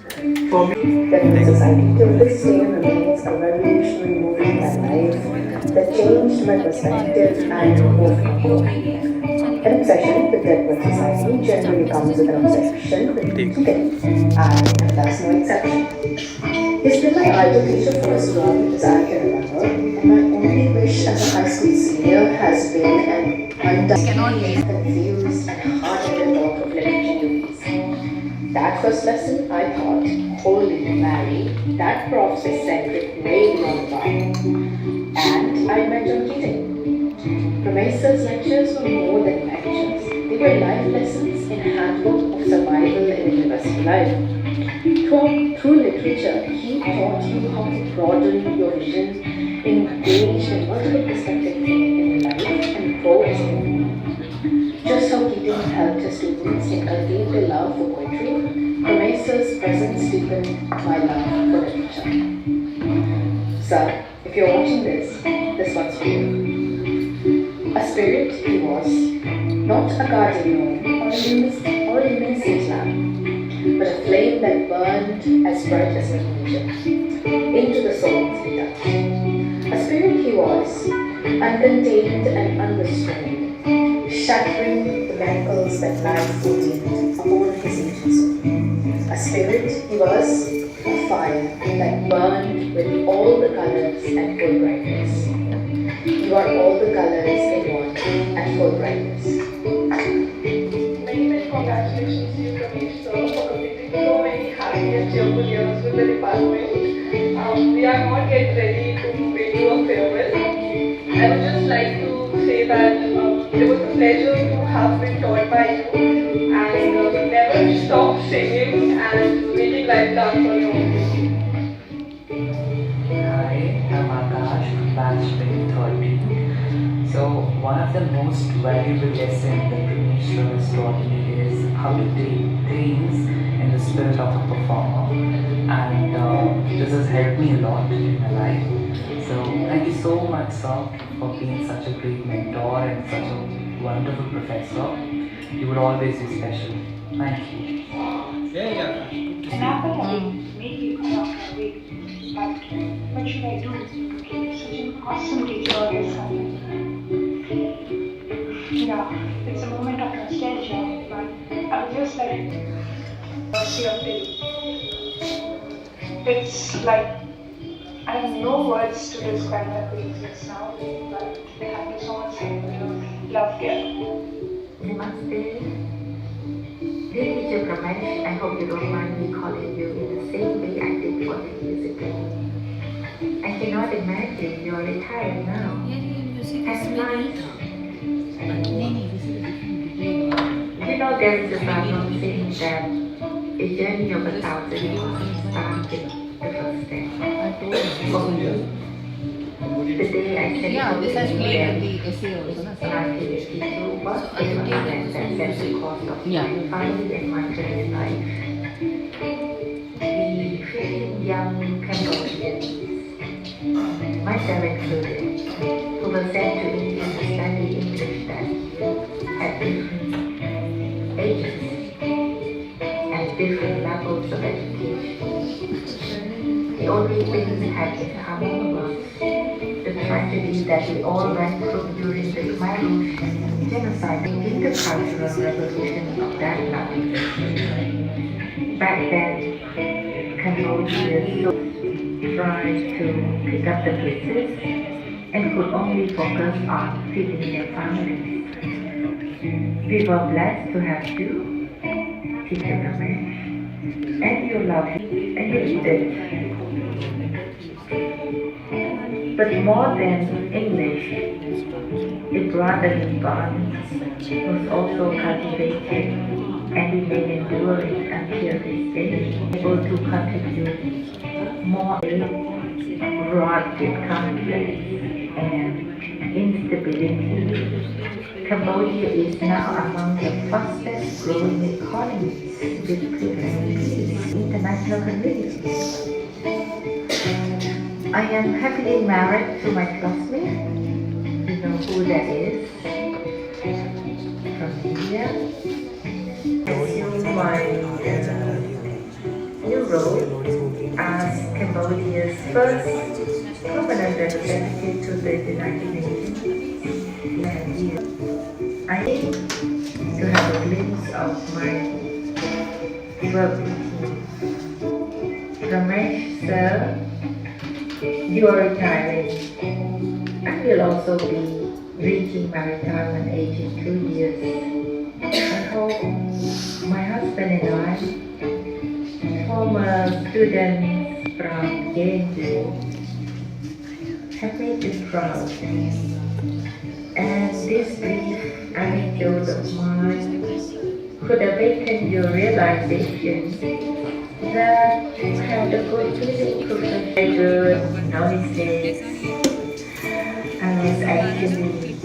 For me, Feminine society till this day remains a revolutionary movement in my life that changed my perspective and moved me forward. An obsession with Deadwood society generally comes with an obsession with cheating. I am thus no exception. He's been my idol teacher for as long as I can remember, and my only wish as a high school senior has been an undying, confused, and hard-headed love of literature duties. That first lesson, I thought, holy Mary, that prof's eccentric way beyond the bar. And I met John Keating. Pramesh lectures were more than lectures. They were life lessons in a handbook of survival in university life. Through literature, he taught you how to broaden your vision, engage in multiple perspectives in life, and grow as a human. Just how Keating helped his students inculcate their love for poetry, Pramesh's presence deepened my love for literature. Sir, if you're watching this one's for you. A spirit he was, not a guardian or a luminescent lamp, but a flame that burned as bright as nature, into the souls he touched. A spirit he was, uncontained and unrestrained, shattering the manacles that life ordained upon his ancient soul. A spirit he was, a fire that burned with all the colors at full brightness. You are all the colors in one at full brightness. Many congratulations to you, Pramesh, sir, for completing so many happy and cheerful years with the department. We are not yet ready to bid you a farewell. I would just like to say that it was a pleasure to have been taught by you, and never stop singing and making life dance on your own. Hi, I'm Akash from batch 2013. So, one of the most valuable lessons that Pramesh has taught me is how to take things in the spirit of a performer, and this has helped me a lot in my life. So, thank you so much, sir, for being such a great mentor and such a wonderful professor. You will always be special. Thank you. An apple may make you out of way, but what should I do? Such an awesome teacher always coming. Yeah, it's a moment of nostalgia, but I would just like to see a film. It's like I have no words to describe that feeling just now, but thank you so much for your love, dear. Namaste. Dear Teacher Pramesh, I hope you don't mind me calling you in the same way I did 40 years ago. I cannot imagine you're retired now. That's nice. You know there is a Bible saying that a journey of 1,000 miles starts with the first step. For me, the day I set out to so what is my plan that sets the cost of my family and my career life? The 15 young Cambodians, myself included, who were sent to India to study English that year, had different ages and different levels of education. The only thing we had in common was the tragedy that we all went through during the Khmer Rouge genocide, the intercultural revolution of that time. Back then, Cambodians tried to pick up the pieces and could only focus on feeding their families. We were blessed to have you, Teacher Pramesh, and you loved it, and you did it. But more than English, a brotherly bond was also cultivated and remained enduring until this day, able to contribute more wrought with conflict and instability. Cambodia is now among the fastest growing economies with international community. I am happily married to my classmate. You know who that is? From India. I assume my new role as Cambodia's first permanent representative to the United Nations. I need to have a glimpse of my work routine. Pramesh, sir, you are retiring. I will also be reaching my retirement age in 2 years. I hope my husband and I, former students from Deen, have made you proud. And this brief anecdote of mine could awaken your realization that I have the good feeling profession notices. I was actually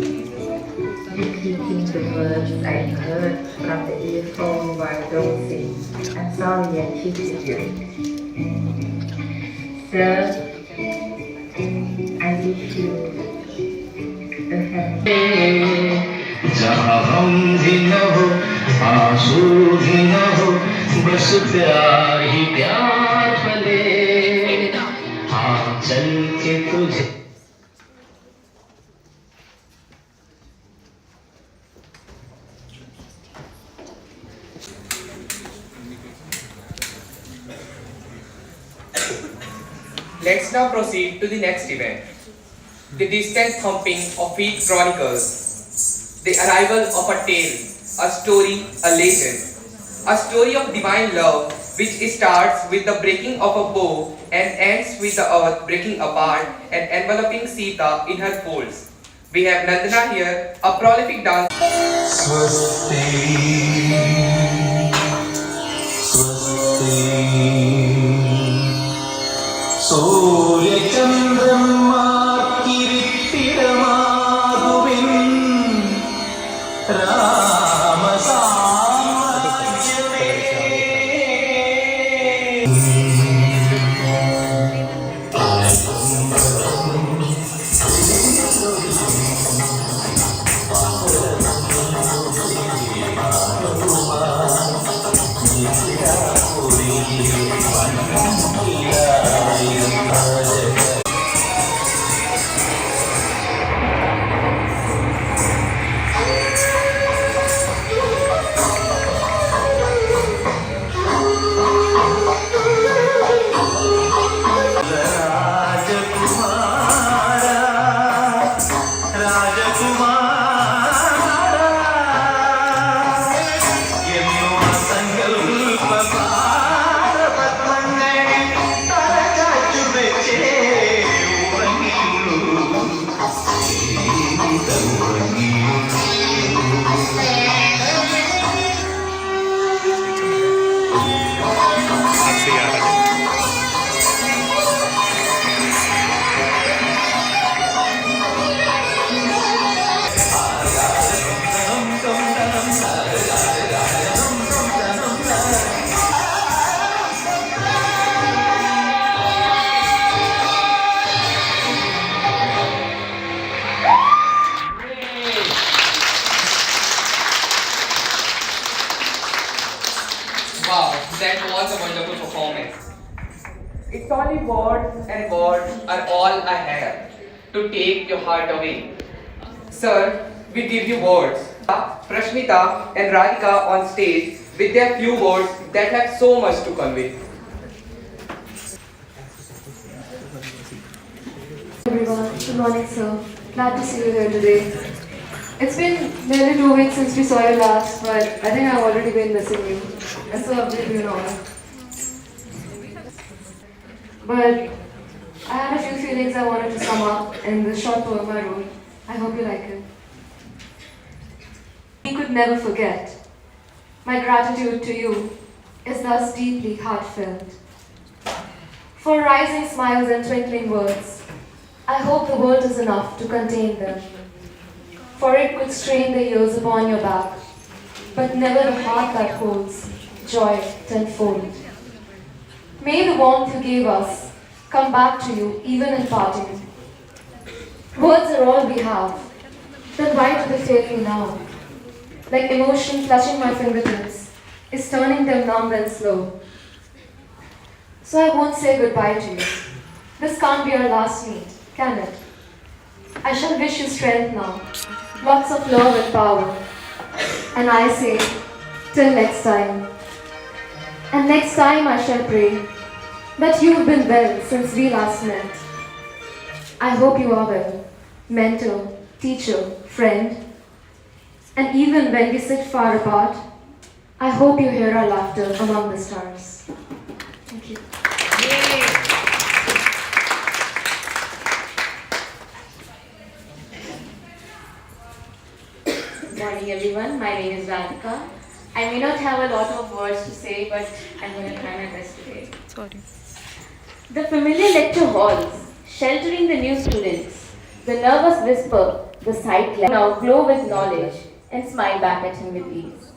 repeating the words I heard from the earphone while dozing. I'm sorry I cheated you. Sir, I wish you a happy जहाँ हम भी न हो आंसू भी न हो बस प्यार ही प्यार फले हाँ चल के तुझे Let's now proceed to the next event. The distant thumping of feet chronicles the arrival of a tale, a story, a legend, a story of divine love which starts with the breaking of a bow and ends with the earth breaking apart and enveloping Sita in her folds. We have Nandana here, a prolific dancer. स्वस्ति स्वस्ति सूर्य चंद्रमा किरीटिरमागुविन राम साम्राज्य Wow, that was a wonderful performance. It's only words and words are all I have to take your heart away. Sir, we give you words. Prashmita and Radhika on stage with their few words that have so much to convey. Everyone, good morning, sir. Glad to see you here today. It's been nearly 2 weeks since we saw you last, but I think I've already been missing you. And so I've been, But I had a few feelings I wanted to sum up in the short poem I wrote. I hope you like it. We could never forget. My gratitude to you is thus deeply heartfelt. For rising smiles and twinkling words, I hope the world is enough to contain them. For it could strain the years upon your back, but never the heart that holds joy tenfold. May the warmth you gave us come back to you even in parting. Words are all we have, then why do they fail me now? Like emotion clutching my fingertips, is turning them numb and slow. So I won't say goodbye to you. This can't be our last meet, can it? I shall wish you strength now, lots of love and power. And I say, till next time. And next time I shall pray that you've been well since we last met. I hope you are well, mentor, teacher, friend. And even when we sit far apart, I hope you hear our laughter among the stars. Thank you. Good morning, everyone. My name is Ratnakar. I may not have a lot of words to say, but I'm going to try my best today. The familiar lecture halls, sheltering the new students, the nervous whisper, the sight now glow with knowledge and smile back at him with ease.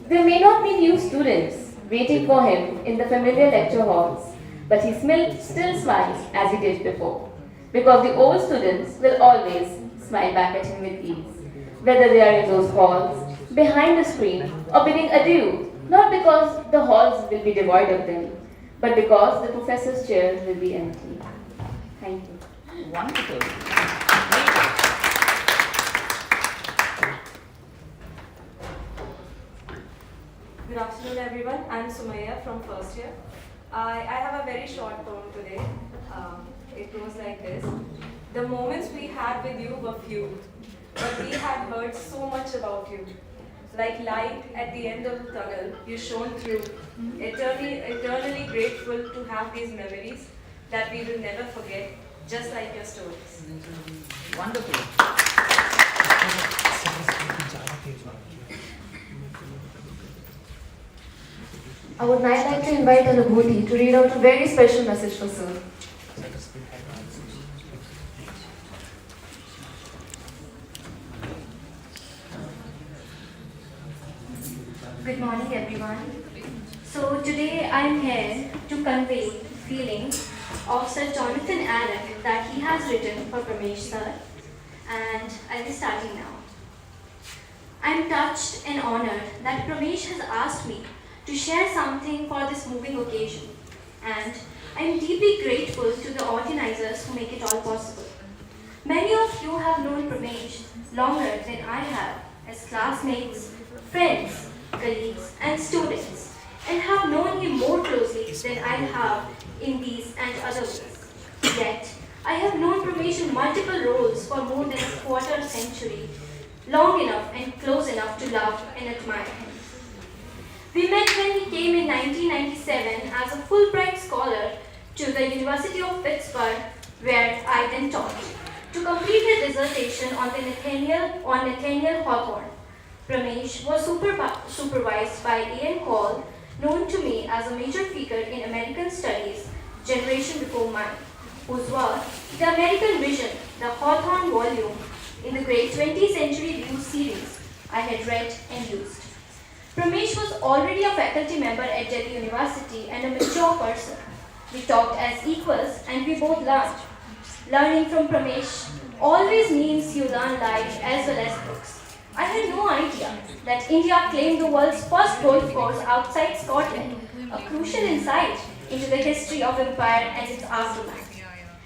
There may not be new students waiting for him in the familiar lecture halls, but he still smiles as he did before, because the old students will always smile back at him with ease, whether they are in those halls, behind the screen, or bidding adieu, not because the halls will be devoid of them, but because the professor's chair will be empty. Thank you. Wonderful. Good afternoon, everyone. I'm Sumaya from first year. I have a very short poem today. It goes like this. The moments we had with you were few, but we had heard so much about you. Like light at the end of the tunnel, you shone through. Eternally grateful to have these memories that we will never forget, just like your stories. Wonderful. I would now like to invite Anubhuti to read out a very special message for Sir. Good morning, everyone. So today I'm here to convey feelings of Sir Jonathan Allen that he has written for Pramesh sir, and I'll be starting now. I'm touched and honored that Pramesh has asked me to share something for this moving occasion, and I'm deeply grateful to the organizers who make it all possible. Many of you have known Pramesh longer than I have as classmates, friends, colleagues, and students, and have known him more closely than I have in these and other ways. Yet, I have known Pramesh in multiple roles for more than a quarter century, long enough and close enough to love and admire him. We met when he came in 1997 as a Fulbright scholar to the University of Pittsburgh, where I then taught, to complete his dissertation on Nathaniel Hawthorne. Pramesh was supervised by Ian Cole, known to me as a major figure in American studies, generation before mine, whose work, The American Vision, the Hawthorne volume in the great 20th Century View series, I had read and used. Pramesh was already a faculty member at Delhi University and a mature person. We talked as equals and we both learned. Learning from Pramesh always means you learn life as well as books. I had no idea that India claimed the world's first golf course outside Scotland, a crucial insight into the history of empire and its aftermath.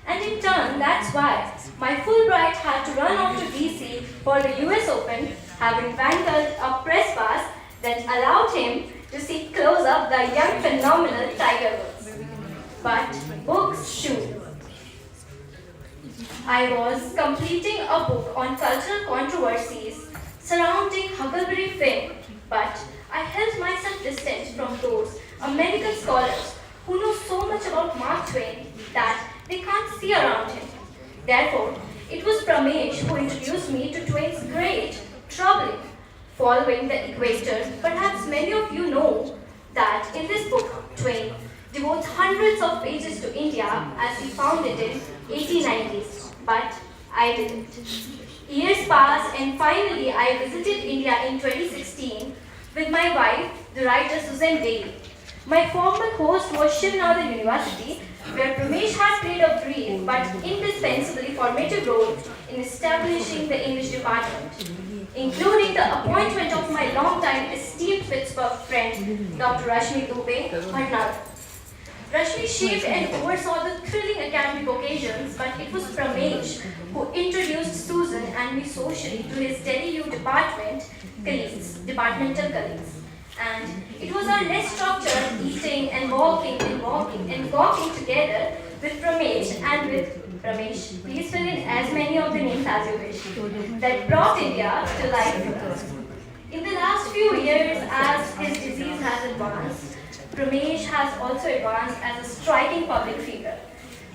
And in turn, that's why my Fulbright had to run off to DC for the US Open, having wangled a press pass that allowed him to see close up the young phenomenal Tiger Woods. But books too. I was completing a book on cultural controversies surrounding Huckleberry Finn, but I held myself distant from those American scholars who know so much about Mark Twain that they can't see around him. Therefore, it was Pramesh who introduced me to Twain's great, troubling, following the equator. Perhaps many of you know that in this book, Twain devotes hundreds of pages to India as he found it in 1890s, but I didn't. Years passed and finally I visited India in 2016 with my wife, the writer Susan Dayal. My former host was Shivnada University, where Pramesh has played a brief but indispensably formative role in establishing the English department, including the appointment of my longtime esteemed Pittsburgh friend, Dr. Rashmi Dubey, her now. Rashmi shaped and oversaw the thrilling academic occasions, but it was Pramesh who introduced Susan and me socially to his Delhi U departmental colleagues. And it was our less structured eating and walking together with Pramesh and with Pramesh. Please fill in as many of the names as you wish. That brought India to life for us. In the last few years, as his disease has advanced, Pramesh has also advanced as a striking public figure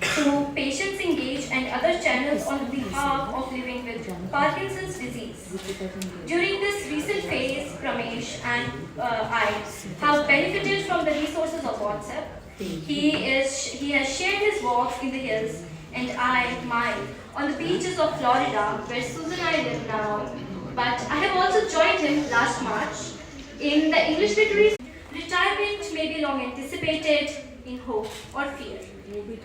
through Patients Engage and other channels on behalf of living with Parkinson's disease. During this recent phase, Pramesh and I have benefited from the resources of WhatsApp. He has shared his walks in the hills and I mine on the beaches of Florida, where Susan and I live now. But I have also joined him last March in the English Literary. Retirement may be long anticipated in hope or fear.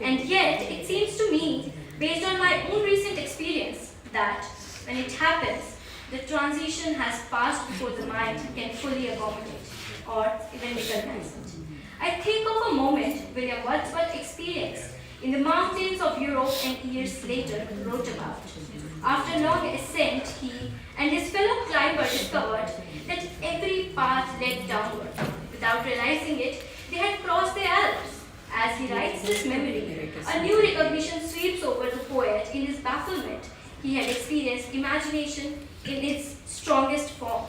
And yet, it seems to me, based on my own recent experience, that when it happens, the transition has passed before the mind can fully accommodate or even recognize it. I think of a moment William Wordsworth experienced in the mountains of Europe and years later wrote about. After long ascent, he and his fellow climber discovered that every path led downward. Without realizing it, they had crossed the Alps. As he writes this memory, a new recognition sweeps over the poet in his bafflement. He had experienced imagination in its strongest form,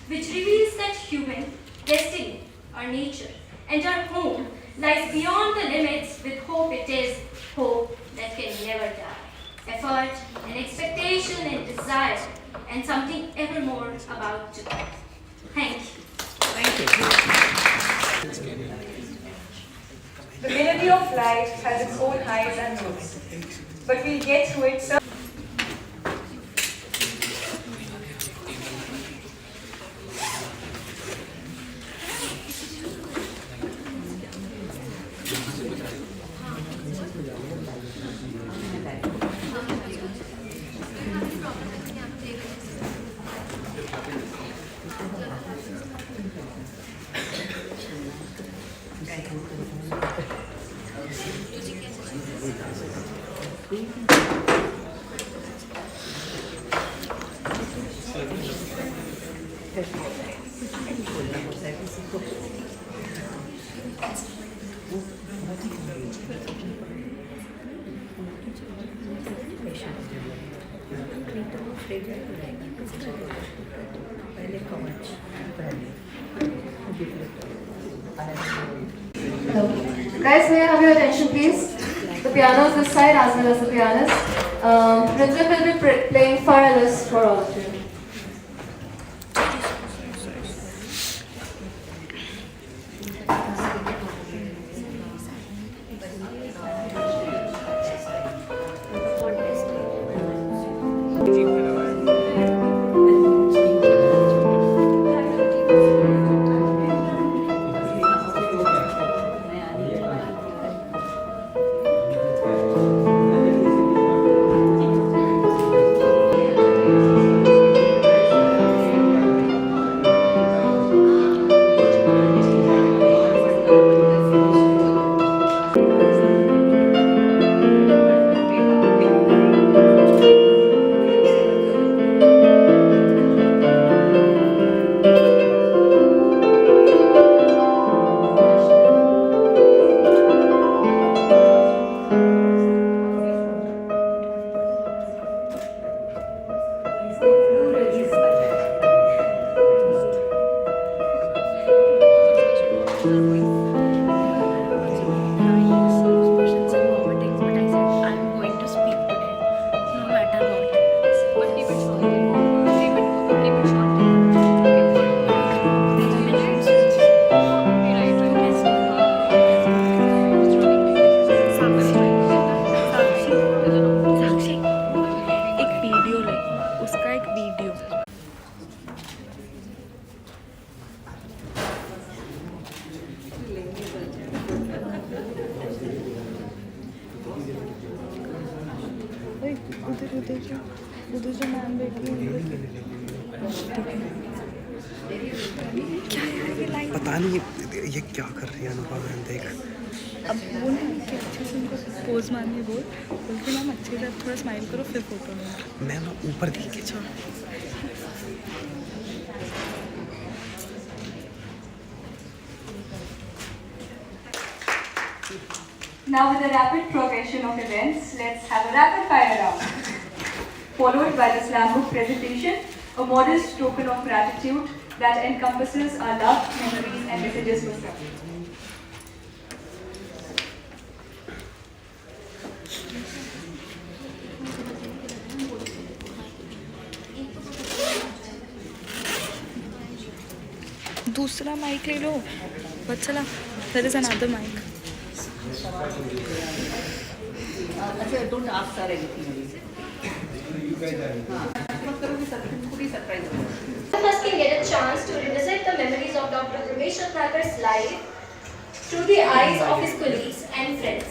which reveals that human destiny, our nature, and our home lies beyond the limits. With hope, it is hope that can never die. Effort and expectation and desire, and something ever more about to come. Thank you. The melody of life has its own highs and lows, but we'll get through it. Hello. Guys, may I have your attention, please? The piano is this side as well as the pianist. Rhythm will be playing Fireless for all of you. उधर जो ma'am बैठी है पता नहीं ये क्या कर रही है अनुभव मैम देख अब वो ना कि अच्छे से उनको पोज मारनी बोल के मैम अच्छे से थोड़ा स्माइल करो फिर फोटो लेना। मैम ऊपर देख के चलो। Now with the rapid progression of events, let's have a rapid fire round. Followed by the slam book presentation, a modest token of gratitude that encompasses our love, memories and messages for them. दूसरा mic ले लो बच्चा, there is another mic. Don't ask her anything. All of us can get a chance to revisit the memories of Dr. Pramesh Ratnakar's life through the eyes of his colleagues and friends.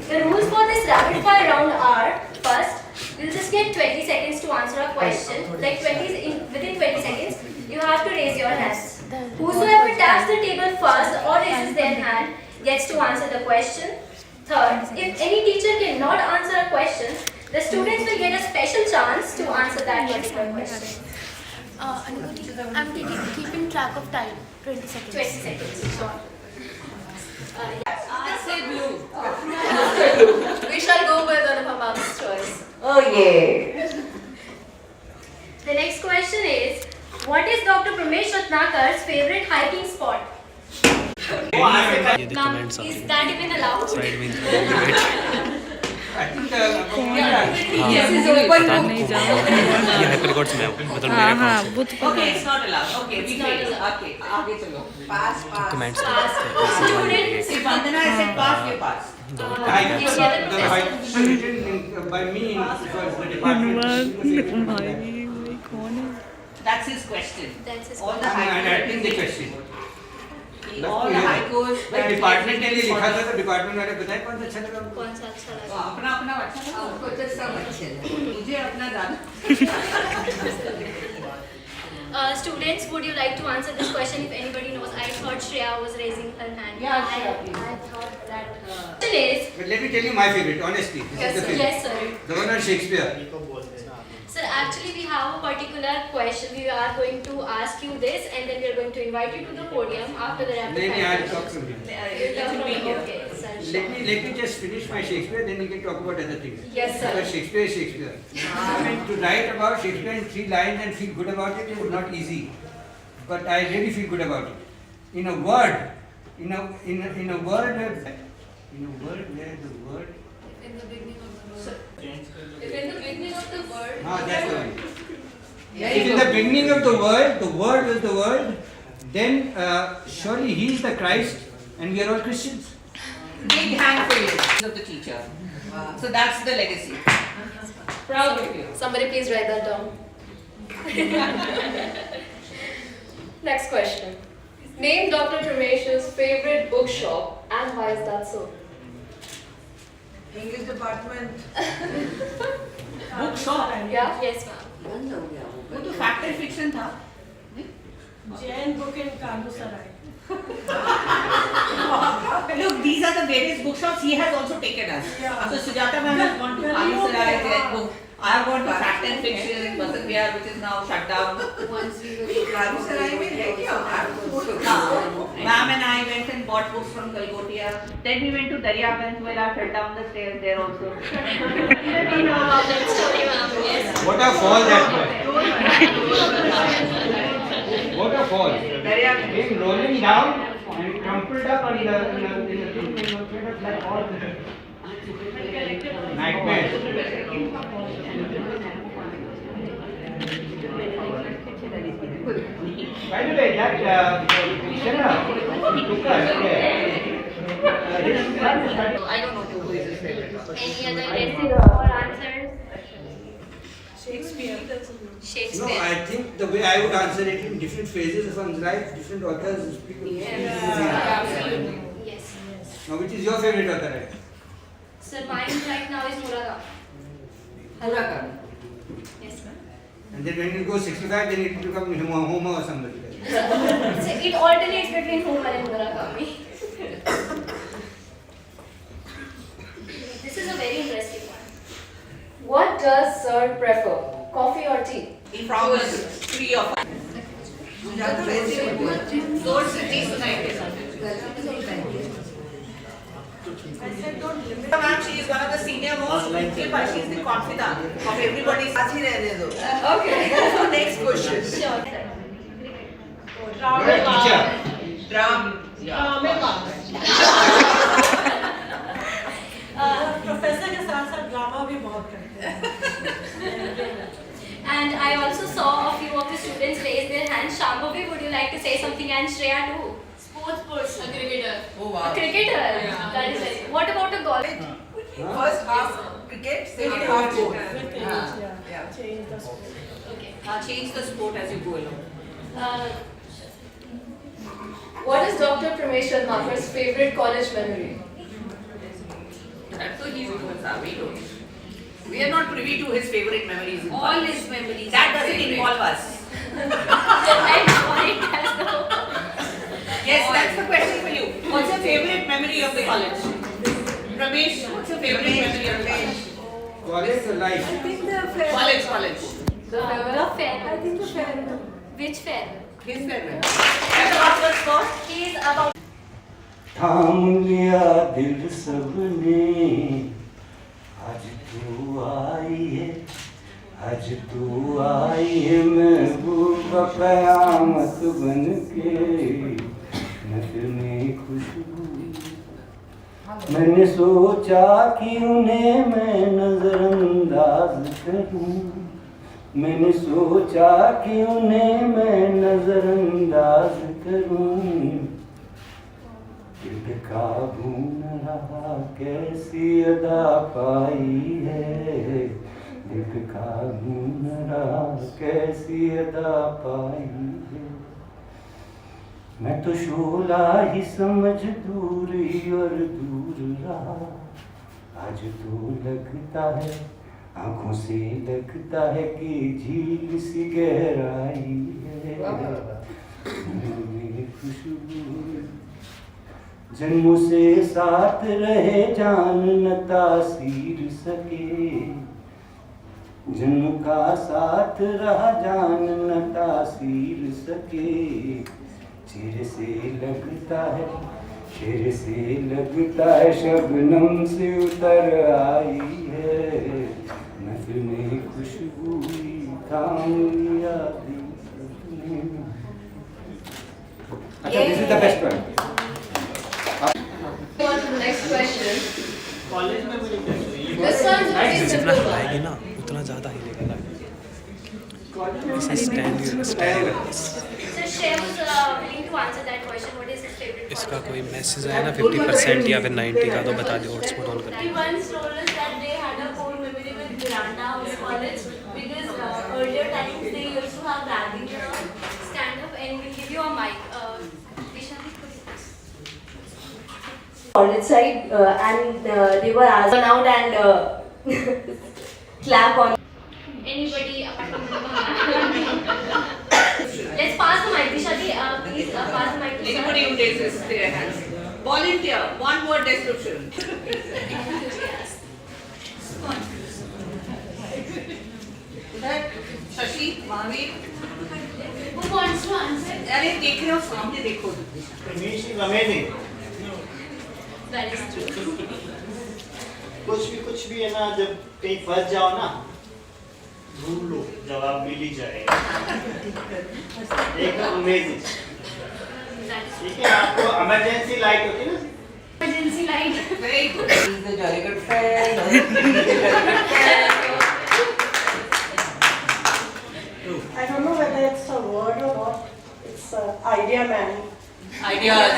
The rules for this rapid fire round are: first, you'll just get 20 seconds to answer a question. Within 20 seconds, you have to raise your hands. Whosoever taps the table first or raises their hand gets to answer the question. Third, if any teacher cannot answer a question, the students will get a special chance to answer that particular question. I'm keeping track of time. 20 seconds. 20 seconds, sure. I say blue. We shall go with Anupama's choice. Oh yeah. The next question is, what is Dr. Pramesh Ratnakar's favorite hiking spot? Ma'am, is that even allowed? Yes, is open. ये hacker records में मतलब मेरे account से। Okay, it's not allowed. Okay, we fail. Okay, आगे चलो. Pass. Comments Students. If Vandana has said pass, we pass. By me because the department. भाई कौन है? That's his question. That's his All the And I think the high question. all the high course. Department के लिए लिखा था तो department वाले बताए कौन सा अच्छा लगा उनको? कौन सा अच्छा लगा? अपना अच्छा था, उनको तो सब अच्छे लगे, मुझे अपना ज्यादा। Students, would you like to answer this question if anybody knows? I thought Shreya was raising her hand. Yeah, Shreya, please. I thought that. Question is. But let me tell you my favorite, honestly. Yes, sir. Yes, sir. The one on Shakespeare. Sir, actually we have a particular question. We are going to ask you this and then we are going to invite you to the podium after the rapid नहीं fire. I'll talk from here. Okay, sir. Let me just finish my Shakespeare, then we can talk about other things. Yes, sir. Because Shakespeare is Shakespeare. I mean, to write about Shakespeare in 3 lines and feel good about it is not easy. But I really feel good about it. In a word where the word. In the beginning of the word. If in the beginning of the word. That's the one. If in the beginning of the word was the word, then surely he is the Christ and we are all Christians. Big hand for you, of the teacher. So that's the legacy. Proud of you. Somebody please write that down. Next question. Name Dr. Pramesh's favorite bookshop and why is that so? English department. Bookshop. Yeah? Yes, ma'am. वो तो fact and fiction था। Jain book in Kanusarai. Look, these are the various bookshops he has also taken us. Yeah. So Sujata ma'am has gone to Kanusarai, Jain book. I have gone to fact and fiction in Basant Vihar, which is now shut down. Kanusarai में है क्या? Ma'am and I went and bought books from Kalgotia. Then we went to Daryaganj where I fell down the stairs there also. We know about that story, ma'am. Yes. What a fall that was. What a fall. Came rolling down and crumpled up in the thing and like all nightmare. By the way, that took us there. I don't know who is his favorite. Any other guesses or answers? Shakespeare. Shakespeare. No, I think the way I would answer it in different phases of one's life, different authors speak of Absolutely. Yes. Now, which is your favorite author? Right? Sir, mine right now is Muragam. Murakami. Yes, ma'am. And then when you go 65, then it will become Homer or somebody. So it alternates between Homer and Murakami. does sir prefer? Coffee or tea? From 3 of us. Ma'am, she is one of the senior most, but she is the confidant of everybody's. Okay. So next question. Sure. Professor के साथ साथ drama भी बहुत करते हैं. And I also saw a few of the students raise their hands. Shambhavi, would you like to say something? And Shreya too. Sports person, a cricketer. Oh wow. A cricketer. Yeah. That is right. What about a golf? First half cricket, second half both. Yeah. Change the sport. Okay. Change the sport as you go along. What is Dr. Pramesh Ratnakar's favorite college memory? That's so easy to answer. We don't. We are not privy to his favorite memories. All his memories. That doesn't involve us. Yes, that's the question for you. What's your favorite memory of the college? Pramesh, what's your favorite memory of the college? College life. I think the fair. College. The farewell. I think the farewell. Which farewell? His farewell. And about the score? He is about. थाम लिया दिल सबने, आज तू आई है, आज तू आई है महबूबा क़यामत बन के, नज़र में खुशबू. मैंने सोचा कि उन्हें मैं नज़रअंदाज करूं, मैंने सोचा कि उन्हें मैं नज़रअंदाज करूं. दिल काबू न रहा, कैसी अदा पाई है, दिल काबू न रहा, कैसी अदा पाई है. मैं तो शोला ही समझ दूर ही और दूर रहा, आज तो लगता है, आंखों से लगता है कि झील सी गहराई है. मेरी खुशबू जन्मों से साथ रहे, जान न तासीर सके, जन्म का साथ रहा, जान न तासीर सके. चेहरे से लगता है, चेहरे से लगता है, शबनम से उतर आई है, नज़र में खुशबू थाम लिया दिल सबने. अच्छा, this is the best one. On to the next question. College में मुझे This one's very जितना simple. हिलाएगी ना उतना ज़्यादा हिलेगा light. So Shreya was willing to answer that question. What is his favorite? इसका कोई मैसेज आया ना 50% या फिर 90 का, तो बता दो हॉटस्पॉट ऑन करके. He once told us that they had a core memory with Miranda House College because earlier times they used to have ragging around. Stand up and we'll give you a mic. Vishali, College side and they were asked out and clap on. Anybody apart from Let's pass the mic. Vishali, please pass the mic to sir. Anybody who raises their hands. Volunteer, one word description. Shashi, Mahavir. Who wants to answer? अरे देख रहे हो सामने देखो. Pramesh is amazing. That is true. कुछ भी है ना, जब कहीं फंस जाओ ना, ढूंढ लो, जवाब मिल ही जाएगा. एकदम अमेजिंग. ठीक है, आपको इमरजेंसी लाइट होती है ना, Emergency light. Very good. He's a jolly good friend. I don't know whether it's a word or not. It's idea man. Ideas.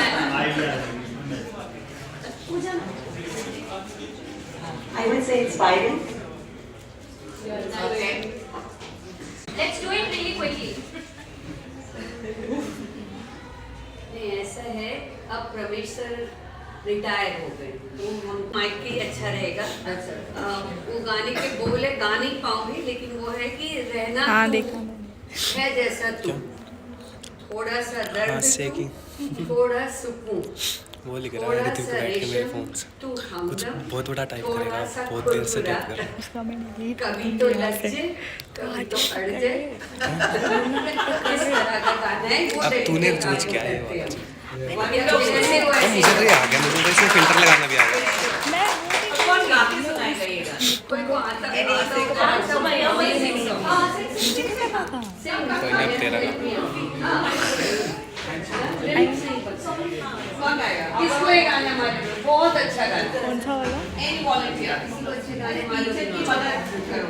I would say it's Biden. Okay. Let's do it really quickly. नहीं ऐसा है, अब Pramesh sir retire हो गए तो mic के अच्छा रहेगा. वो गाने के बोल है, गा नहीं पाऊंगी, लेकिन वो है कि रहना है जैसा तू, थोड़ा सा दर्द, थोड़ा सुकून, वो लिख रहा है ऋतिक को बैठ के मेरे फोन से कुछ बहुत बड़ा टाइप करेगा, बहुत देर से टाइप कर उसका मैं डिलीट कभी तो लज्जे कभी तो अड़जे इस तरह का गाना है वो अब तूने सोच क्या है मुझे तो ये आ गया, मुझे तो इसमें फिल्टर लगाना भी आ गया। कौन गा के सुनाएगा ये गाना? कोई को आता है कोई नहीं, अब तेरा कौन गाएगा? किसको ये गाना मालूम है? बहुत अच्छा गाना। कौन सा वाला? एनी वॉलंटियर किसी को अच्छे गाने मालूम है की मदद करो।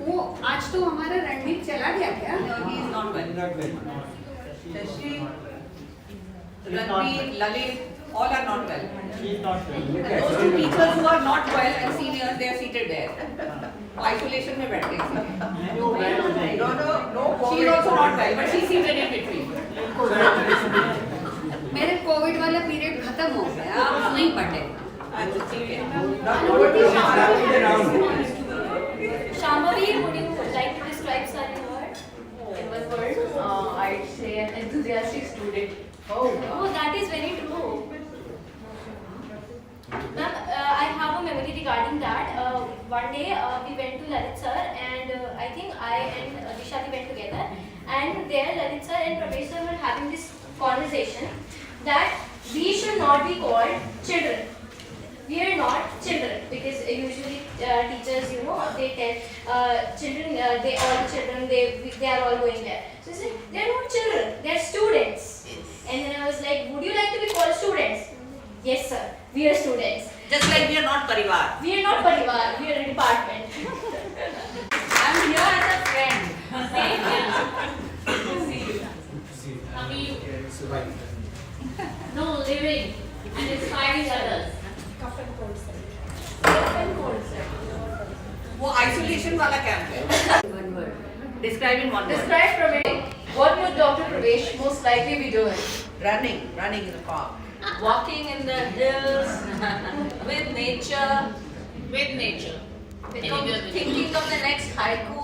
वो आज तो हमारा रणदीप चला गया क्या? He is not well. Shashi, Ranveer, Lalit, all are not well. Those two teachers who are not well and seniors, they are seated there. Isolation में बैठे हैं. No. She is also not well, but she is seated in between. मेरे Covid वाला period खत्म हो गया, आप नहीं पढ़े. Shambhavi, would you like to describe sir in a word? In one word, I'd say an enthusiastic student. Oh, that is very true. Ma'am, I have a memory regarding that. One day we went to Lalit sir and I think I and Dishali went together and there Lalit sir and Pramesh sir were having this conversation that we should not be called children. We are not children because usually teachers, you know, they tell children, all children, they are all going there. So they said, they are not children, they are students. And then I was like, would you like to be called students? Yes sir, we are students. Just like we are not parivar. We are not parivar, we are a department. I am here as a friend. Same here. How are you? No, living and inspiring others. Cough and cold sir. Cough and cold sir. वो isolation वाला camp है. One word. Describe in one word. Describe Pramesh. What would Dr. Pramesh most likely be doing? Running in the park. Walking in the hills with nature. With nature. Thinking of the next haiku.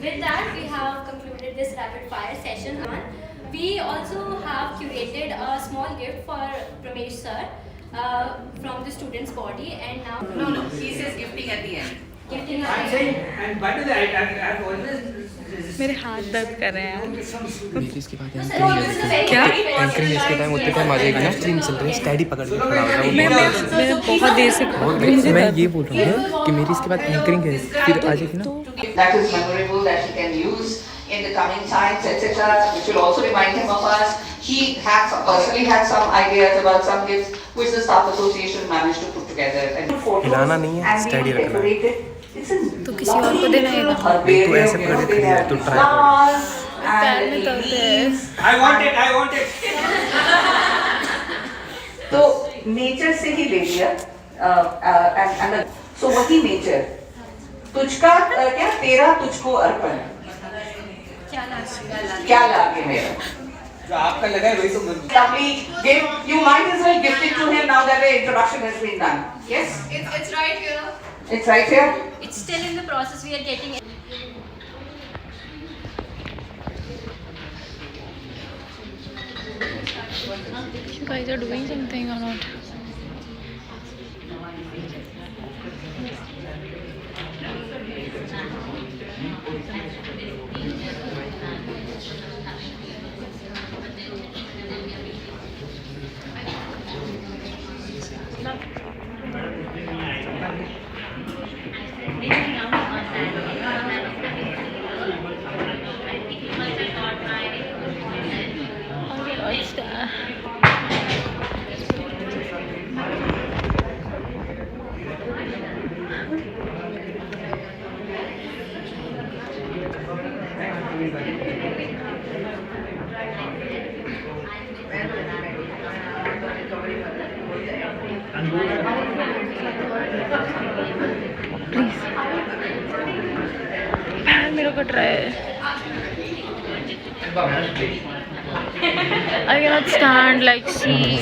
With that, we have concluded this rapid fire session. We also have curated a small gift for Pramesh sir from the student's body, and now No. He says gifting at the end. Gifting I'm saying, and by the way, I've always. मेरे हाथ दर्द कर रहे हैं मेरी इसके बाद क्या एंकरिंग इसके टाइम उतने टाइम आ जाएगी ना, स्ट्रीम चल रही है, स्टडी पकड़ के खड़ा होगा। मैं बहुत देर से मैं ये बोल रहा हूँ कि मेरी इसके बाद एंकरिंग है, फिर आ जाएगी ना। That is memorable that he can use in the coming times, etc., which will also remind him of us. He had personally had some ideas about some gifts which the staff association managed to put together. And हिलाना नहीं है, study रखना है। तो किसी और को देना है ना? तू ऐसे पकड़ के खड़ी है, तू ट्राई पैर में दर्द है। I want it. तो नेचर से ही ले लिया, and so वही नेचर. तुझका क्या तेरा तुझको अर्पण. क्या लागे मेरा. जो आपका लगा है वही तो Lovely gift. You might as well gift it to him now that the introduction has been done. Yes? it's right here. It's right here. It's still in the process. We are getting it. You guys are doing something or not? मेरा cut रहा है. I cannot stand like see.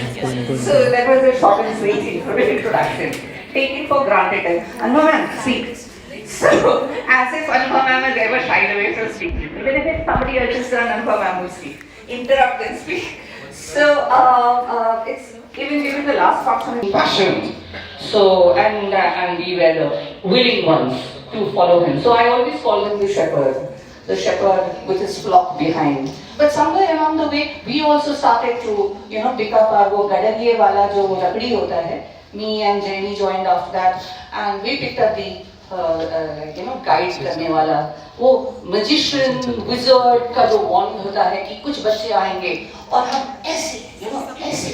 So that was a short and sweet introduction. Take it for granted. And no man, see, So, as if Anubha ma'am has ever shied away from speaking. Even if it's somebody else's turn, Anubha ma'am will speak. Interrupt and speak. So, it's even the last function passion. So, and we were the willing ones to follow him. So I always call him the shepherd with his flock behind. But somewhere along the way, we also started to, pick up our wo gadaliye wala jo lakdi hota hai. Me and Jenny joined after that, and we picked up the guide करने वाला वो magician wizard का जो वॉन्ड होता है कि कुछ बच्चे आएंगे और हम ऐसे ऐसे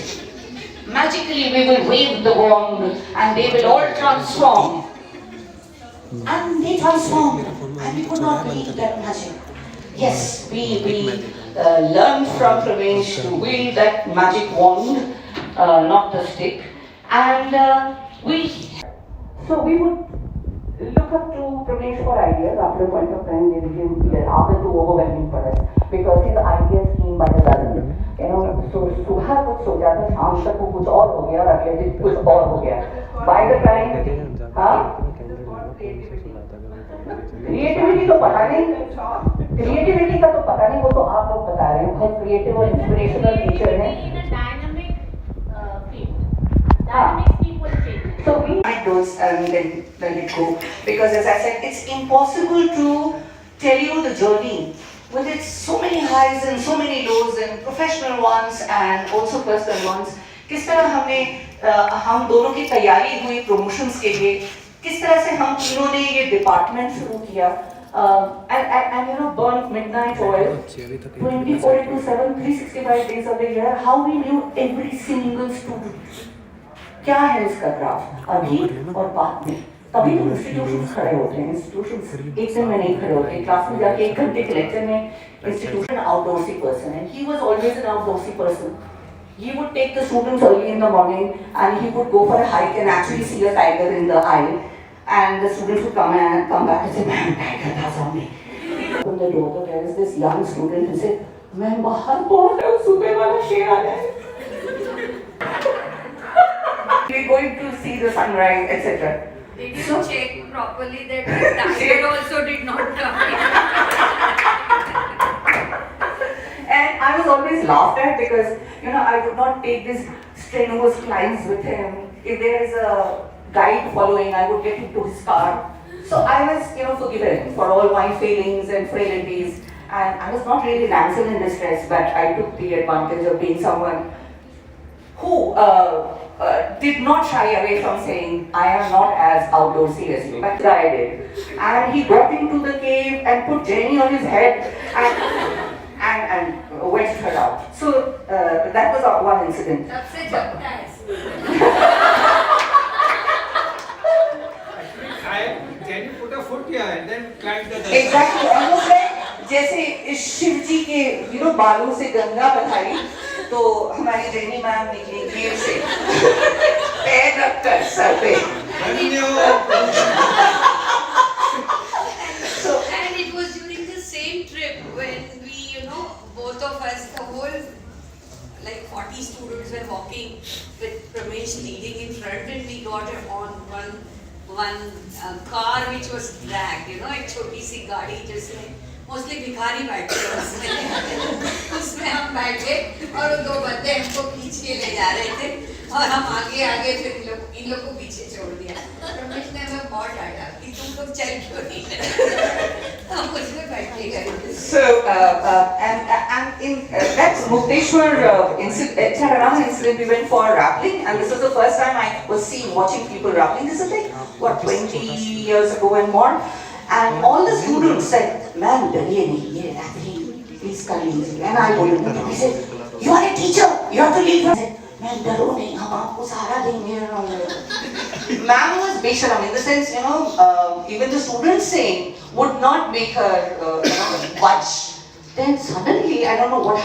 magically we will wave the wand and they will all transform, and they transformed and we could not believe that magic. Yes, we learned from Pramesh to wield that magic wand, not the stick, and so we would look up to Pramesh for ideas. After a point of time, they became rather too overwhelming for us because his ideas came by the dozen. So सुबह कुछ सोचा था, शाम तक वो कुछ और हो गया और अगले दिन कुछ और हो गया. By the time, क्रिएटिविटी तो पता नहीं, क्रिएटिविटी का तो पता नहीं, वो तो आप लोग बता रहे हैं. बहुत क्रिएटिव और इंस्पिरेशनल टीचर हैं. So we tried those and then let it go, because as I said, it's impossible to tell you the journey with its so many highs and so many lows and professional ones and also personal ones. किस तरह हमने हम दोनों की तैयारी हुई promotions के लिए, किस तरह से हम तीनों ने ये डिपार्टमेंट शुरू किया and burn midnight oil 24/7 365 days of the year. How we knew every single student. क्या है इसका ग्राफ अभी और बाद में. तभी तो इंस्टीट्यूशंस खड़े होते हैं. इंस्टीट्यूशंस एक दिन में नहीं खड़े होते. क्लास में जाके 1 घंटे के लेक्चर में इंस्टीट्यूशन आउटडोर्सी पर्सन है. He was always an outdoorsy person. He would take the students early in the morning and he would go for a hike and actually see a tiger in the eye. And the students would come back and say, "Ma'am, tiger था सामने." Open the door, there is this young student who said, "Ma'am, बाहर बहुत है, सुबह वाला शेर आ रहा है." We're going to see the sunrise, etc. Did you check properly that the tiger also did not come? And I was always laughed at because, I would not take these strenuous climbs with him. If there is a guide following, I would get into his car. So I was, forgiven for all my failings and frailties. And I was not really damsel in distress, but I took the advantage of being someone who did not shy away from saying, "I am not as outdoorsy as you." But I did. And he got into the cave and put Jenny on his head and wedged her out. So that was one incident. Jenny put a foot here and then climbed the Exactly. Almost like जैसे शिव जी के बालों से गंगा बहाई, तो हमारी jenny ma'am निकली घेर से पैर रखकर सर पे. So, and it was during the same trip when we, both of us, the whole, like 40 students were walking with Pramesh leading in front, and we got on one car which was dragged, एक छोटी सी गाड़ी जिसमें mostly भिखारी बैठे उसमें हम बैठे और वो 2 बंदे हमको खींच के ले जा रहे थे और हम आगे फिर इन लोग को पीछे छोड़ दिया. रमेश ने हमें बहुत डांटा कि तुम लोग चल क्यों नहीं रहे, हम उसमें बैठे गए. So and in that Mukteshwar incident, we went for rappelling, and this was the first time I was watching people rappelling. This is like 20 years ago and more. And all the students said, "Ma'am, डरिए नहीं, ये rappelling, please कर लीजिए." And I told him, he said, "You are a teacher, you have to lead." I said, "Ma'am, डरो नहीं, हम आपको सहारा देंगे." Ma'am was बेशरम in the sense, even the students saying would not make her budge. Then suddenly, I don't know what,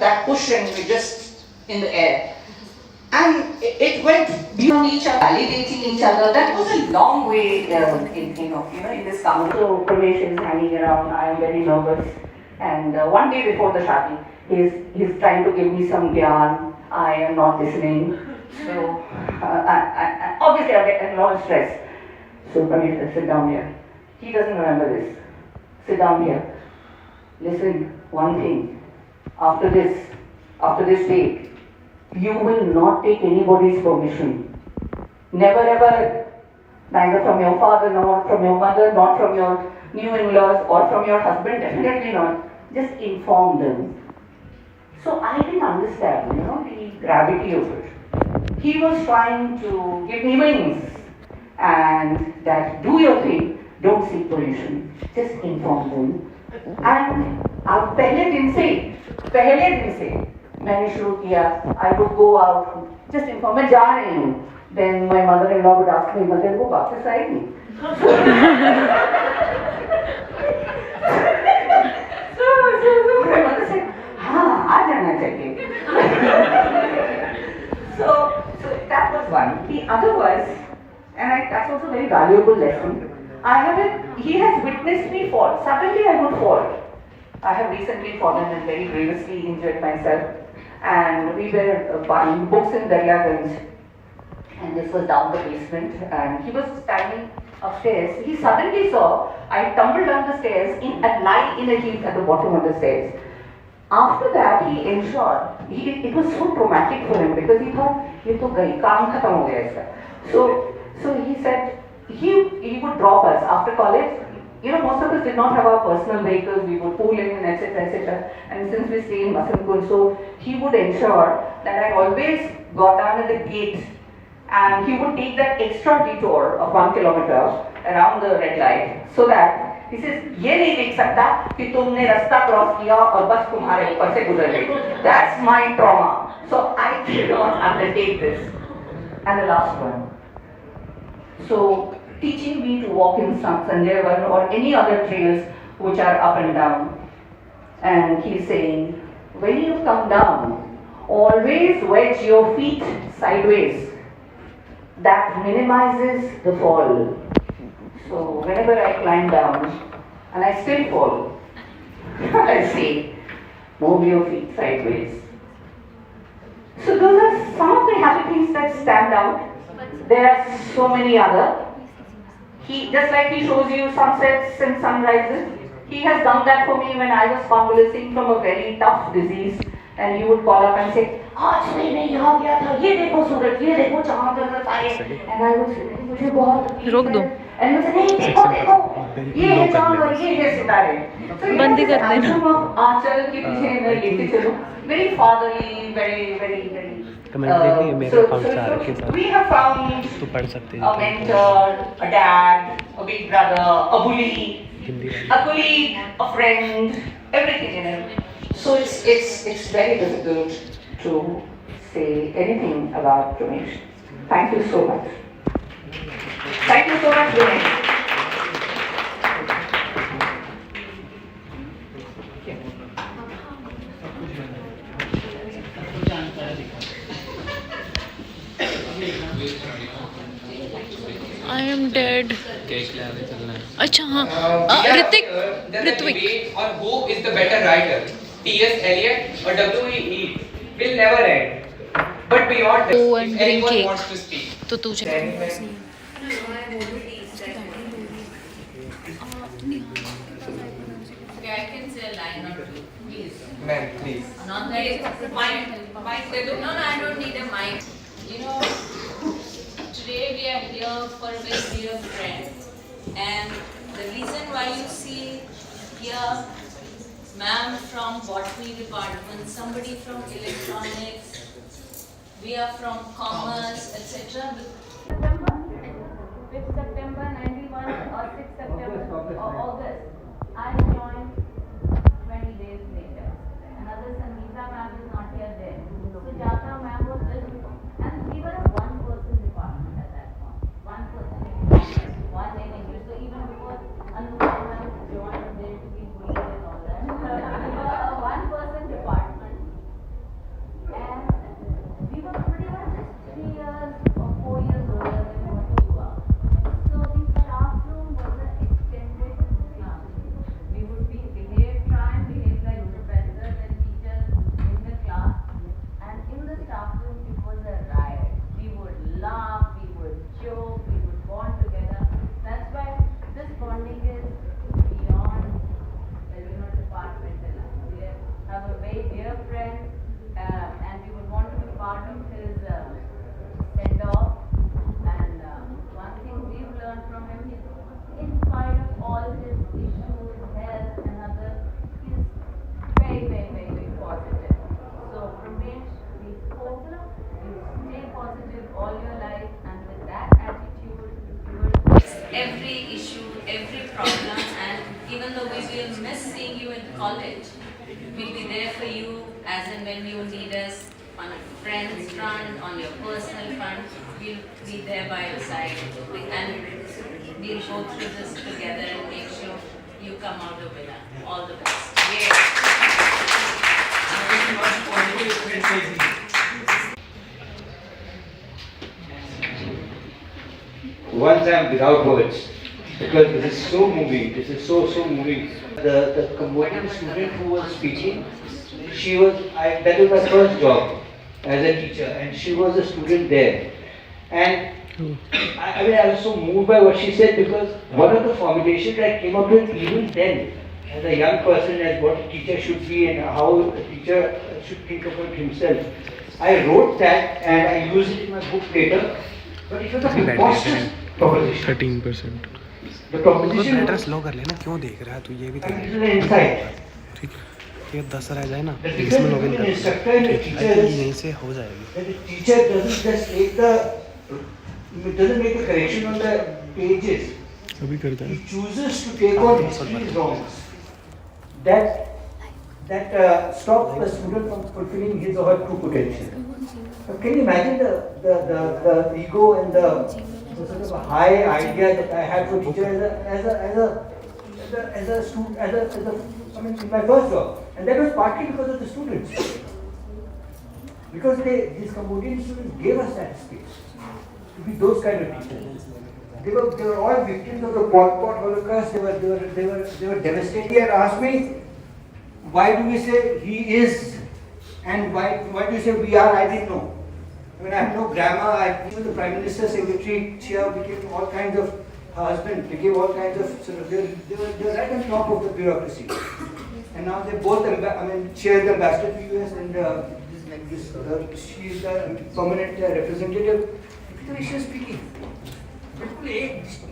that cushion was just in the air. And it went beyond each other, validating each other. That was a long way in this conversation. So Pramesh is hanging around. I am very nervous. And one day before the shadi, he's trying to give me some gyan. I am not listening. So obviously I get a lot of stress. So Pramesh said, "Sit down here." He doesn't remember this. Sit down here. Listen, one thing. After this day, you will not take anybody's permission. Never ever, neither from your father, nor from your mother, not from your new in-laws, or from your husband, definitely not. Just inform them. So I didn't understand, the gravity of it. He was trying to give me wings, and that do your thing, don't seek permission, just inform them. And आप पहले दिन से मैंने शुरू किया. I would go out, just inform, मैं जा रही हूँ. Then my mother-in-law would ask me, मगर वो वापस आएगी? So my mother said, हाँ आ जाना चाहिए. So that was one. The other was, and that's also a very valuable lesson. He has witnessed me fall. Suddenly I would fall. I have recently fallen and very grievously injured myself. And we were buying books in Dayal, and this was down the basement. And he was standing upstairs. He suddenly saw I tumbled down the stairs and lie in a heap at the bottom of the stairs. After that, he ensured, it was so traumatic for him because he thought, ये तो गई, काम खत्म हो गया इसका. So he said, he would drop us after college. Most of us did not have our personal vehicles. We would pool in, etc., etc. And since we stay in Basanpur, so he would ensure that I always got down at the gate, and he would take that extra detour of 1 kilometer around the red light, so that he says, ये नहीं देख सकता कि तुमने रास्ता cross किया और बस तुम्हारे ऊपर से गुजर गई. That's my trauma. So I cannot undertake this. And the last one. So teaching me to walk in Sanjayvan or any other trails which are up and down. And he's saying, when you come down, always wedge your feet sideways. That minimizes the fall. So whenever I climb down, and I still fall, I say, move your feet sideways. So those are some of the happy things that stand out. There are so many other. Just like he shows you sunsets and sunrises, he has done that for me when I was convalescing from a very tough disease. And he would call up and say, आज मैं यहाँ गया था, ये देखो सूरज, ये देखो चाँद और तारे. And I would say, मुझे बहुत रोक दो. And he would say, नहीं देखो, ये है चाँद और ये है सितारे. बंद ही कर देना. आंचल के पीछे मैं लेके चलूँ. Very fatherly, very. कमेंट देखिए मेरे अकाउंट से आ रखे हैं. We have found तो पढ़ सकते हैं. a mentor, a dad, a big brother, a bully, a colleague, a friend, everything in it. So it's very difficult to say anything about Pramesh. Thank you so much. Thank you so much, Pramesh. I am dead. अच्छा हाँ. Hrithik. Or who is the better writer? T.S. Eliot or W.E. Yeats will never end. But beyond this, if anyone wants to speak, तो तू चल. Okay, I can say a line or two, please. Ma'am, please. Not that it's mic. No, I don't need a mic. Today we are here for a very dear friend, and the reason why you see here ma'am from botany department, somebody from electronics, we are from commerce, etc. With September 91 or 6 September or August, I joined 20 days later. Another Sangeeta ma'am is not here there. Sujata ma'am was just, and we were a one-person department at that point. One person in commerce, one in English. So even before Anupam ma'am joined there to be bullied and all that, we were a one-person department. And we were pretty much just 3 years or 4 years older than what you are. So the staff room was an extended class. We would try and behave like professors and teachers in the class. And part of his send-off. And one thing we've learned from him is, in spite of all his issues, health and others, he's very, very, very, very positive. So Pramesh, we hope you stay positive all your life, and with that attitude, you will Every issue, every problem, and even though we will miss seeing you in college, we'll be there for you as and when you need us on a friend's front, on your personal front. We'll be there by your side, and we'll go through this together and make sure you come out a winner. All the best. Once I'm without words, because this is so moving. This is so moving. The Cambodian student who was speaking, that was my first job as a teacher, and she was a student there. And I was so moved by what she said, because one of the formulations I came up with even then, as a young person, as what a teacher should be and how a teacher should think about himself. I wrote that and I used it in my book later, but it was a preposterous proposition. 13%. The proposition address लो कर लेना, क्यों देख रहा है तू? ये भी देख ठीक है, 10 रह जाए ना, इसमें लॉगिन कर यहीं से हो जाएगी. The teacher doesn't make the correction on the pages. अभी करता है. He chooses to take on history wrongs that stop the student from fulfilling his or her true potential. So can you imagine the ego and the sort of a high idea that I had for teacher as a student, in my first job, and that was partly because of the students, because these Cambodian students gave us that space to be those kind of teachers. They were all victims of the Pol Pot Holocaust. They were devastated. They had asked me, why do we say he is, and why do you say we are? I didn't know. I have no grammar. Even the Prime Minister's secretary, Chia, became all kinds of husband, became all kinds of they were right on top of the bureaucracy. And now they both, Chia is the ambassador to US, and she is the permanent representative. Look at the way she is speaking.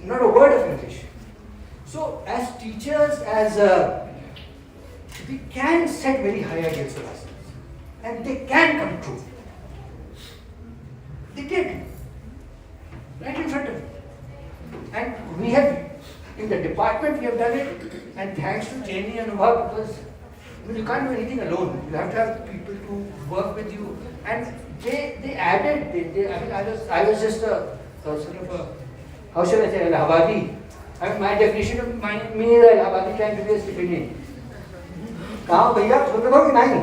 Not a word of English. So, as teachers, we can set very high ideals for ourselves, and they can come true. They did, right in front of me. And we have, in the department, we have done it, and thanks to Jenny and Ubha, because you can't do anything alone. You have to have people to work with you, and they added. I was just a sort of a, how shall I say, Allahabadi. My definition of me is Allahabadi trying to be a civilian. कहाँ भैया छोटे हो कि नहीं?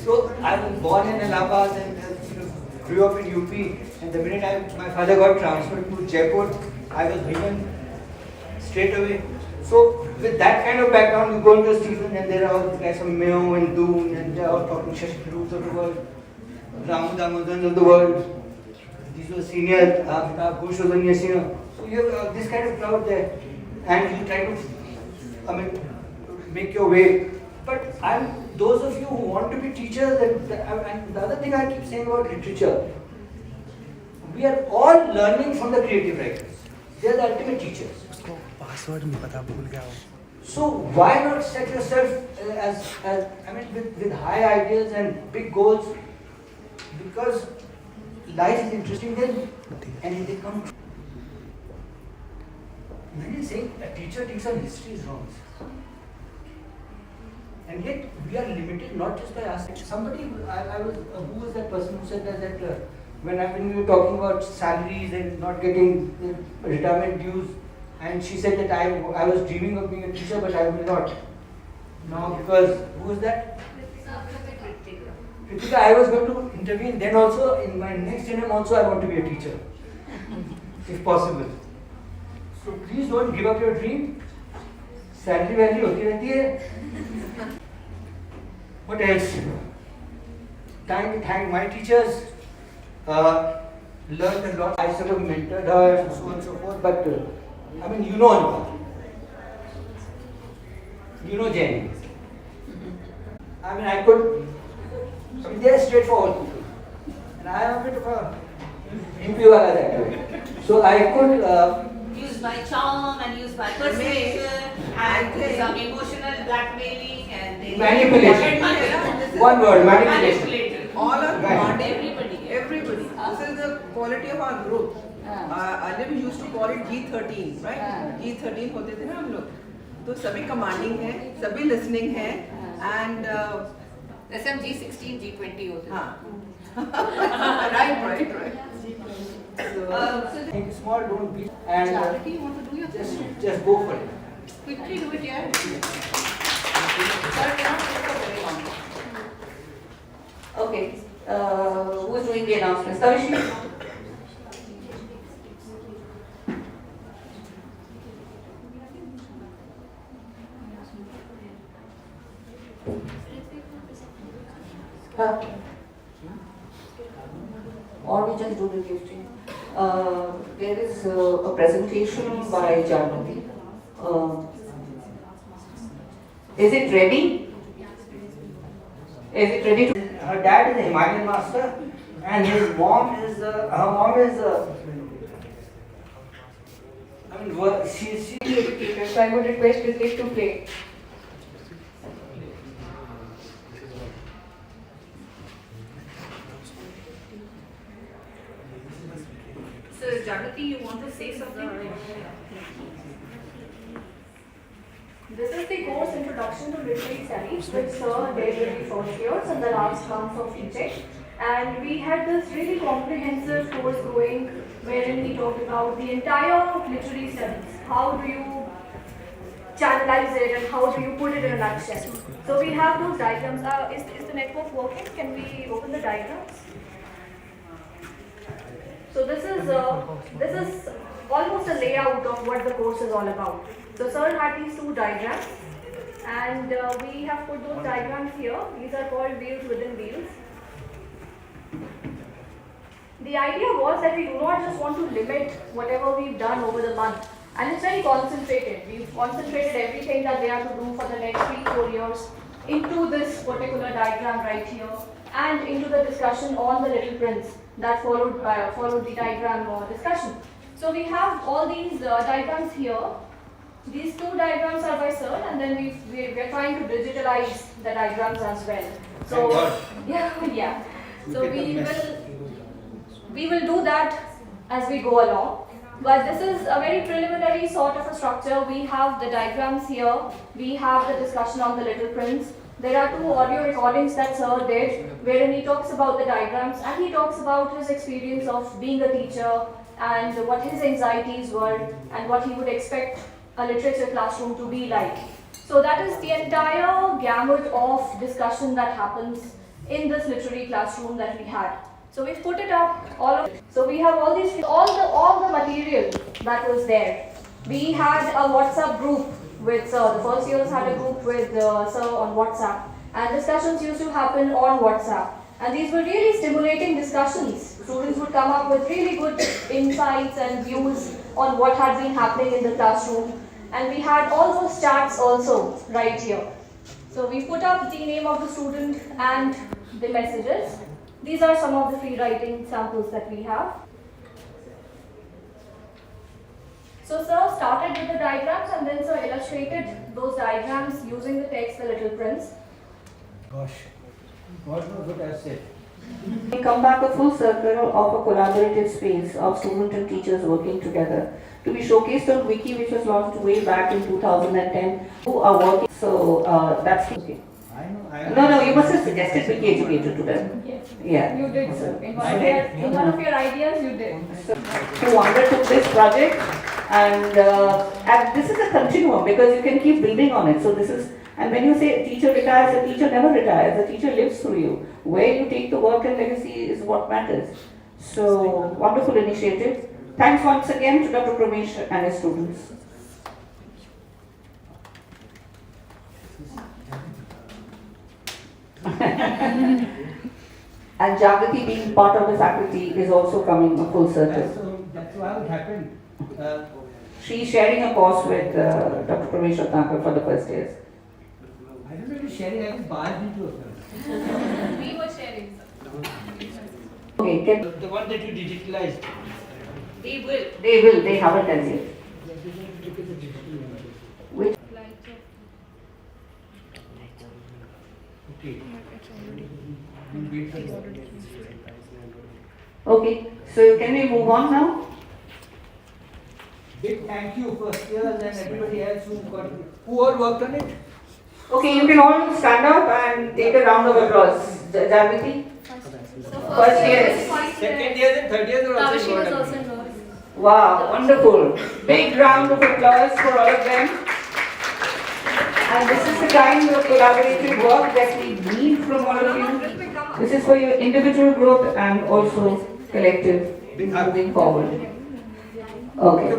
So I was born in Allahabad and grew up in UP. And the minute my father got transferred to Jaipur, I was driven straight away. So with that kind of background, you go into Stephen, and there are all the guys from Mayo and Doon, and they are all talking Shashkarus of the world, Ramu Damodans of the world. These were senior, Amitabh Ghosh was a senior. So you have this kind of crowd there, and you try to, make your way. But those of you who want to be teachers, and the other thing I keep saying about literature, we are all learning from the creative writers. They are the ultimate teachers. Password नहीं पता, भूल गया हूँ. So why not set yourself with high ideas and big goals? Because life is interesting then, and they come true. Imagine saying a teacher thinks our history is wrong. And yet we are limited not just by asking. Somebody, who was that person who said that when we were talking about salaries and not getting retirement dues, and she said that I was dreaming of being a teacher, but I will not. Now, because who was that? Kritika, I was going to intervene then also. In my next term also, I want to be a teacher, if possible. So please don't give up your dream. Salary value होती रहती है. What else? Time to thank my teachers. Learned a lot. I sort of mentored her and so on and so forth. But you know Anupam. You know Jenny. I could I mean, they are straightforward people. And I am a bit of a impure that way. So I could Use my charm and use my persuasion and some emotional blackmailing and manipulation. One word, manipulation. All are Right. not everybody. This is the quality of our group. Earlier we used to call it G13, right? G13 होते थे ना हम लोग. तो सभी commanding है, सभी listening है, and जैसे हम G16, G20 होते हैं. right. So think small, don't be, and Charity, you want to do your just go for it. Quickly do it, yeah. Sir, cannot take for very long. Okay, who is doing the announcements? Tavishi? Or we just do the gifting. There is a presentation by Janati. Is it ready? Is it ready to? Her dad is a Himalayan master, and his mom is her mom is I mean, she educated, so I would request Ritik to play. So, Janati, you want to say something? This is the course Introduction to Literary Studies, which Sir did in the first years and the last month of teaching. And we had this really comprehensive course going wherein we talked about the entire literary studies. How do you channelize it and how do you put it in a nutshell? So we have those diagrams. Is the network working? Can we open the diagrams? So this is almost a layout of what the course is all about. So Sir had these two diagrams, and we have put those diagrams here. These are called wheels within wheels. The idea was that we do not just want to limit whatever we've done over the month, and it's very concentrated. We've concentrated everything that they have to do for the next 3-4 years into this particular diagram right here, and into the discussion on the Little Prince that followed the diagram discussion. So we have all these diagrams here. These two diagrams are by Sir, and then we're trying to digitalize the diagrams as well. So yeah. So we will do that as we go along. But this is a very preliminary sort of a structure. We have the diagrams here. We have the discussion on the Little Prince. There are 2 audio recordings that Sir did, wherein he talks about the diagrams and he talks about his experience of being a teacher and what his anxieties were and what he would expect a literature classroom to be like. So that is the entire gamut of discussion that happens in this literary classroom that we had. So we've put it up so we have all the material that was there. We had a WhatsApp group with Sir. The first years had a group with Sir on WhatsApp, and discussions used to happen on WhatsApp. And these were really stimulating discussions. Students would come up with really good insights and views on what had been happening in the classroom. And we had all those chats also right here. So we put up the name of the student and the messages. These are some of the free writing samples that we have. So Sir started with the diagrams and then Sir illustrated those diagrams using the text The Little Prince. Gosh, what a good essay. We come back a full circle of a collaborative space of students and teachers working together to be showcased on Wiki, which was launched way back in 2010, who are working. So that's okay. No, you must have suggested Wiki Educator to them. Yes. Yeah. You did, Sir. In one of your ideas, you did. So Wanda took this project, and this is a continuum because you can keep building on it. So this is, and when you say teacher retires, a teacher never retires. A teacher lives through you. Where you take the work and legacy is what matters. So wonderful initiative. Thanks once again to Dr. Pramesh and his students. And Jagrati being part of the faculty is also coming a full circle. That's how it happened. She's sharing a course with Dr. Pramesh Ratnakar for the first years. I don't know if sharing, I was barged into it. We were sharing. Okay, The one that you digitalized. They will. They haven't done yet. Which? Okay, so can we move on now? Big thank you for Steers and everybody else who all worked on it. Okay, you can all stand up and take a round of applause. Javiti? First years. Second years and third years are also involved. Wow, wonderful. Big round of applause for all of them. And this is the kind of collaborative work that we need from all of you. This is for your individual growth and also collective moving forward. Okay.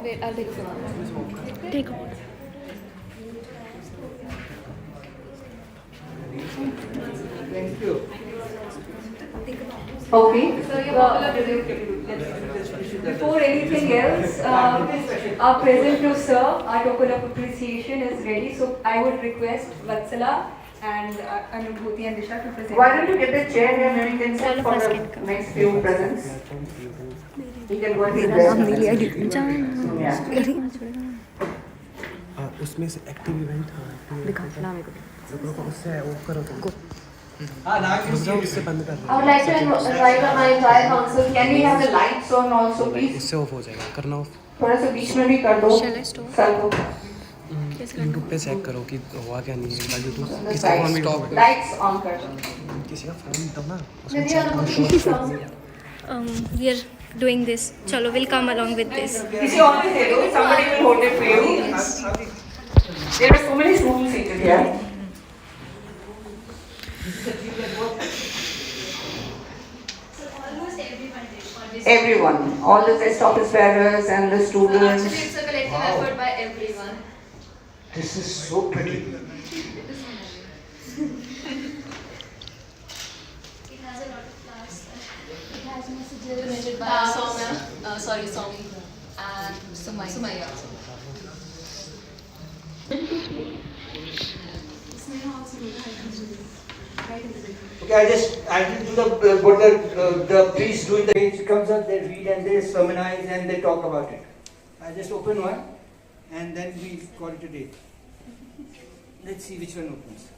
Wait, I'll take a photo. Take a photo. Thank you. Okay. Before anything else, our present to serve, our token of appreciation is ready. So I would request Vatsala and Anubhuti and Disha to present. Why don't you get the chair here, maybe you can sit for the next few presents. You can go and उसमें से active event उससे of करो तुमको उससे बंद कर I would like to invite my entire council. Can we have the lights on also, please? उससे of हो जाएगा करना ऑफ थोड़ा सा बीच में भी कर दो सर को यूट्यूब पे चेक करो कि हुआ क्या नहीं है यूट्यूब किसका फोन में लाइट्स ऑन कर किसी का फोन दो ना We are doing this. Chalo, we'll come along with this. किसी और को दे दो, somebody will hold it for you. There are so many students seated here. Everyone, all the best office bearers and the students. Actually, it's a collective effort by everyone. This is so pretty. It has a lot of class. It has messages donated by Soumya, Soumi and Sumaya. Okay, I just do what the priest do in the page comes up, they read and they sermonize and they talk about it. I just open one and then we call it a day. Let's see which one opens.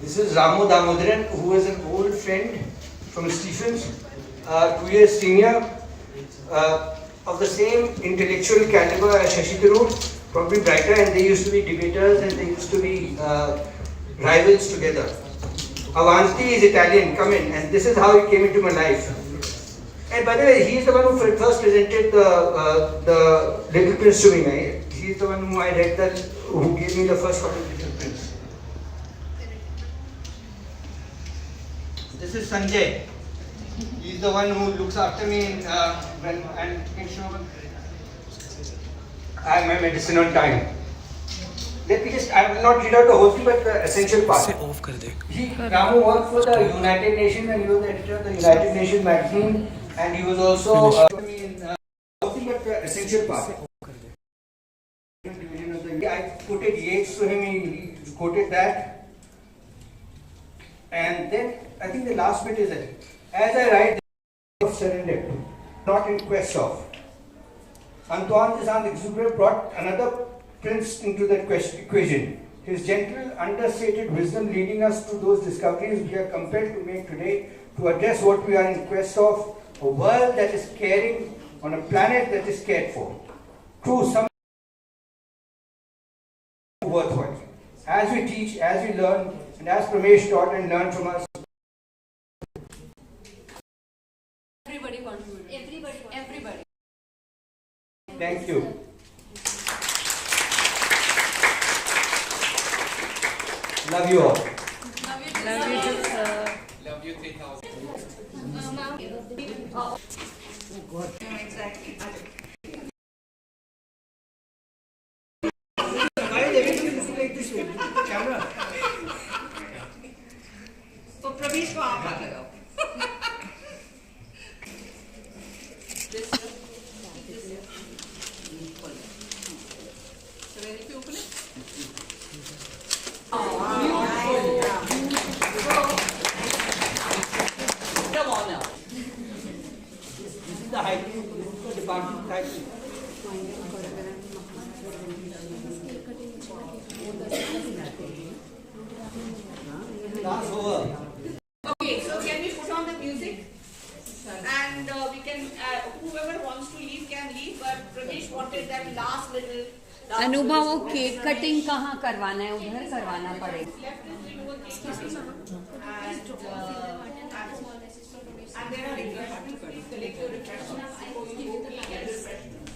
This is Ramu Damodaran, who is an old friend from Stephens, 2 years senior, of the same intellectual caliber as Shashi Tharoor, probably brighter, and they used to be debaters and they used to be rivals together. Avanti is Italian, come in, and this is how he came into my life. And by the way, he is the one who first presented the Little Prince to me. He is the one who I read who gave me the first copy of Little Prince. This is Sanjay. He is the one who looks after me and makes sure I have my medicine on time. Let me I will not read out the whole thing, but the essential part. Ramu worked for the United Nations and he was the editor of the United Nations magazine, and he was also but the essential part. I quoted Yeats to him, he quoted that. And then I think the last bit is that as I write of surrender, not in quest of. Antoine de Saint-Exupéry brought another prince into that equation. His gentle, understated wisdom leading us to those discoveries we are compelled to make today to address what we are in quest of, a world that is caring on a planet that is cared for. True, some worthwhile. As we teach, as we learn, and as Pramesh taught and learned from us. Everybody contributed. Everybody. Thank you. Love you all. Love you too, sir. Love you 3000. Oh God. Exactly. Camera. तो प्रवेश को आप हाथ लगाओ। बाकी type Okay, so can we put on the music? And we can, whoever wants to leave can leave, but Pramesh wanted that last little. अनुभवों cake cutting कहाँ करवाना है उधर करवाना पड़ेगा And there are refreshments, please collect your refreshments before you go, please get refreshments.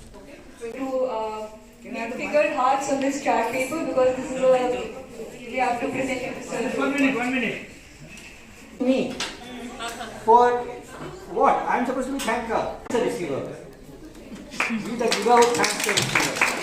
To make figured hearts on this chart paper because this is a we have to present it to sir. 1 minute. Me. For what? I'm supposed to be thanker. The receiver. Be the giver who thanks the receiver.